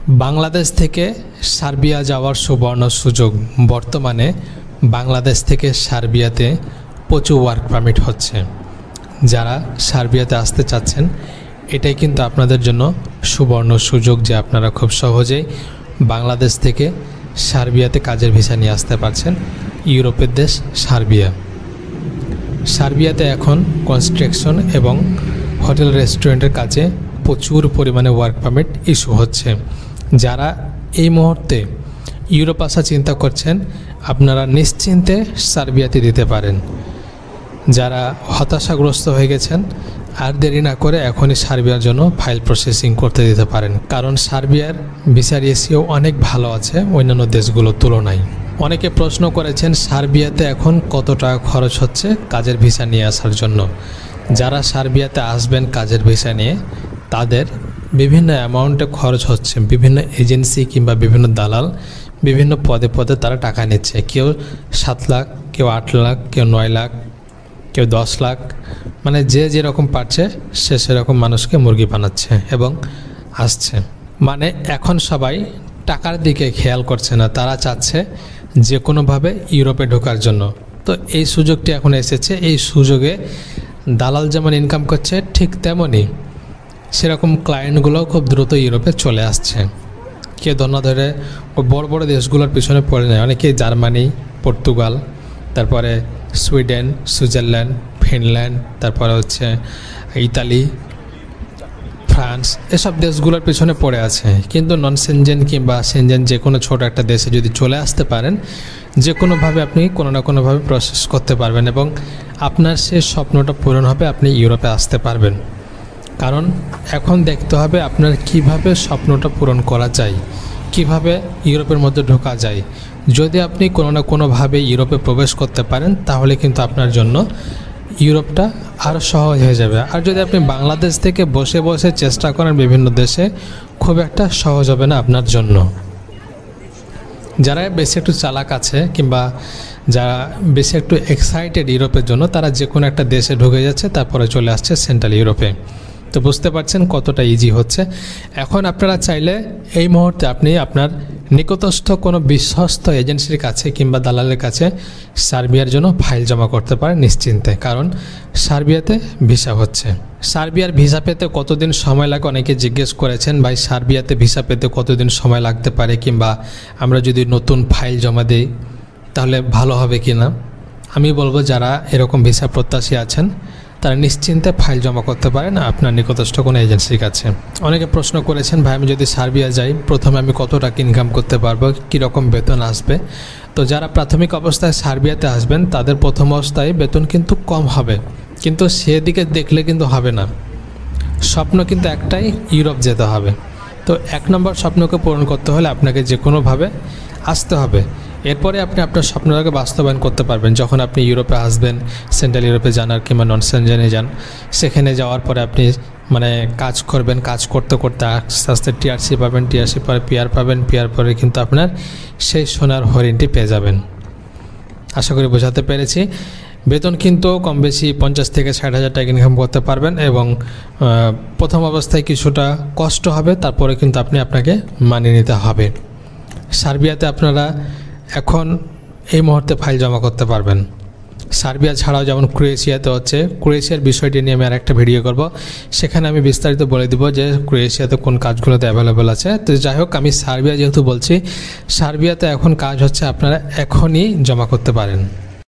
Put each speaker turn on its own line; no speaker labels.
বাংলাদেশ থেকে সার্বিয়া যাওয়ার সুবর্ণ সুযোগ। বর্তমানে বাংলাদেশ থেকে সার্বিয়াতে প্রচুর ওয়ার্ক পারমিট হচ্ছে। যারা সার্বিয়াতে আসতে চাচ্ছেন, এটাই কিন্তু আপনাদের জন্য সুবর্ণ সুযোগ যে আপনারা খুব সহজেই বাংলাদেশ থেকে সার্বিয়াতে কাজের ভিসা নিয়ে আসতে পারছেন। ইউরোপের দেশ সার্বিয়া। সার্বিয়াতে এখন কনস্ট্রাকশন এবং হোটেল রেস্টুরেন্টের কাজে প্রচুর পরিমাণে ওয়ার্ক পারমিট ইস্যু হচ্ছে। যারা এই মুহূর্তে ইউরোপ আসা চিন্তা করছেন, আপনারা নিশ্চিন্তে সার্বিয়াতে দিতে পারেন। যারা হতাশাগ্রস্ত হয়ে গেছেন, আর দেরি না করে এখনই সার্বিয়ার জন্য ফাইল প্রসেসিং করতে দিতে পারেন, কারণ সার্বিয়ার ভিসা রেশিও অনেক ভালো আছে অন্যান্য দেশগুলোর তুলনায়। অনেকে প্রশ্ন করেছেন সার্বিয়াতে এখন কত টাকা খরচ হচ্ছে কাজের ভিসা নিয়ে আসার জন্য। যারা সার্বিয়াতে আসবেন কাজের ভিসা নিয়ে, তাদের বিভিন্ন অ্যামাউন্টে খরচ হচ্ছে। বিভিন্ন এজেন্সি কিংবা বিভিন্ন দালাল বিভিন্ন পদে পদে তারা টাকা নিচ্ছে। কেউ 7 লাখ, কেউ 8 লাখ, কেউ 9 লাখ, কেউ 10 লাখ, মানে যে যেরকম পারছে সে সেরকম মানুষকে মুরগি বানাচ্ছে এবং আসছে। মানে এখন সবাই টাকার দিকে খেয়াল করছে না, তারা চাচ্ছে যে কোনোভাবে ইউরোপে ঢোকার জন্য। তো এই সুযোগটি এখন এসেছে। এই সুযোগে দালাল যেমন ইনকাম করছে, ঠিক তেমনই সেরকম ক্লায়েন্টগুলোও খুব দ্রুত ইউরোপে চলে আসছে। কে ধন্য ধরে ওই বড় বড় দেশগুলোর পিছনে পড়ে নেয়। অনেকেই জার্মানি, পর্তুগাল, তারপরে সুইডেন, সুইজারল্যান্ড, ফিনল্যান্ড, তারপরে হচ্ছে ইতালি, ফ্রান্স, এসব দেশগুলোর পিছনে পড়ে আছে। কিন্তু নন সেনজেন কিংবা সেনজেন যে কোনো ছোটো একটা দেশে যদি চলে আসতে পারেন, যে কোনোভাবে আপনি কোনো না কোনোভাবে প্রসেস করতে পারবেন এবং আপনার সেই স্বপ্নটা পূরণ হবে, আপনি ইউরোপে আসতে পারবেন। কারণ এখন দেখতে হবে আপনার কিভাবে স্বপ্নটা পূরণ করা যায়, কিভাবে ইউরোপের মধ্যে ঢোকা যায়। যদি আপনি কোনো না কোনোভাবে ইউরোপে প্রবেশ করতে পারেন, তাহলে কিন্তু আপনার জন্য ইউরোপটা আরও সহজ হয়ে যাবে। আর যদি আপনি বাংলাদেশ থেকে বসে বসে চেষ্টা করেন বিভিন্ন দেশে, খুব একটা সহজ হবে না আপনার জন্য। যারা বেশি একটু চালাক আছে কিংবা যারা বেশি একটু এক্সাইটেড ইউরোপের জন্য, তারা যে কোনো একটা দেশে ঢুকে যাচ্ছে, তারপরে চলে আসছে সেন্ট্রাল ইউরোপে। তো বুঝতে পারছেন কতটা ইজি হচ্ছে। এখন আপনারা চাইলে এই মুহূর্তে আপনি আপনার নিকটস্থ কোনো বিশ্বস্ত এজেন্সির কাছে কিংবা দালালের কাছে সার্বিয়ার জন্য ফাইল জমা করতে পারেন নিশ্চিন্তে, কারণ সার্বিয়াতে ভিসা হচ্ছে। সার্বিয়ার ভিসা পেতে কতদিন সময় লাগে অনেকে জিজ্ঞেস করেছেন, ভাই সার্বিয়াতে ভিসা পেতে কতদিন সময় লাগতে পারে, কিংবা আমরা যদি নতুন ফাইল জমা দিই তাহলে ভালো হবে কি না। আমি বলবো যারা এরকম ভিসা প্রত্যাশী আছেন, তারা নিশ্চিন্তে ফাইল জমা করতে পারেন আপনার নিকটস্থ কোনো এজেন্সির কাছে। অনেকে প্রশ্ন করেছেন, ভাই আমি যদি সার্বিয়া যাই, প্রথমে আমি কত টাকা ইনকাম করতে পারবো, কীরকম বেতন আসবে। তো যারা প্রাথমিক অবস্থায় সার্বিয়াতে আসবেন, তাদের প্রথম অবস্থায় বেতন কিন্তু কম হবে, কিন্তু সেদিকে দেখলে কিন্তু হবে না। স্বপ্ন কিন্তু একটাই, ইউরোপ যেতে হবে। তো 1 নম্বর স্বপ্নকে পূরণ করতে হলে আপনাকে যে কোনোভাবে আসতে হবে। এরপরে আপনি আপনার স্বপ্নটাকে বাস্তবায়ন করতে পারবেন। যখন আপনি ইউরোপে আসবেন, সেন্ট্রাল ইউরোপে যান আর কিংবা নন সেনজেনে যান, সেখানে যাওয়ার পরে আপনি কাজ করবেন। কাজ করতে করতে আস্তে আস্তে টিআরসি পাবেন, টিআরসি পরে পিআর পাবেন, পিআর পরে কিন্তু আপনার সেই সোনার হরিণটি পেয়ে যাবেন। আশা করি বোঝাতে পেরেছি। বেতন কিন্তু কম বেশি 50 থেকে 60 হাজার টাকা ইনকাম করতে পারবেন এবং প্রথম অবস্থায় কিছুটা কষ্ট হবে, তারপরে কিন্তু আপনাকে মানিয়ে নিতে হবে। সার্বিয়াতে আপনারা এখন এই মুহূর্তে ফাইল জমা করতে পারবেন। সার্বিয়া ছাড়াও যেমন ক্রোয়েশিয়াতে হচ্ছে, ক্রোয়েশিয়ার বিষয়টি নিয়ে আমি আরেকটা ভিডিও করব, সেখানে আমি বিস্তারিত বলে দিব যে ক্রোয়েশিয়াতে কোন কাজগুলোতে অ্যাভেলেবেল আছে। তো যাই হোক, আমি সার্বিয়া যেহেতু বলছি, সার্বিয়াতে এখন কাজ হচ্ছে, আপনারা এখনই জমা করতে পারেন।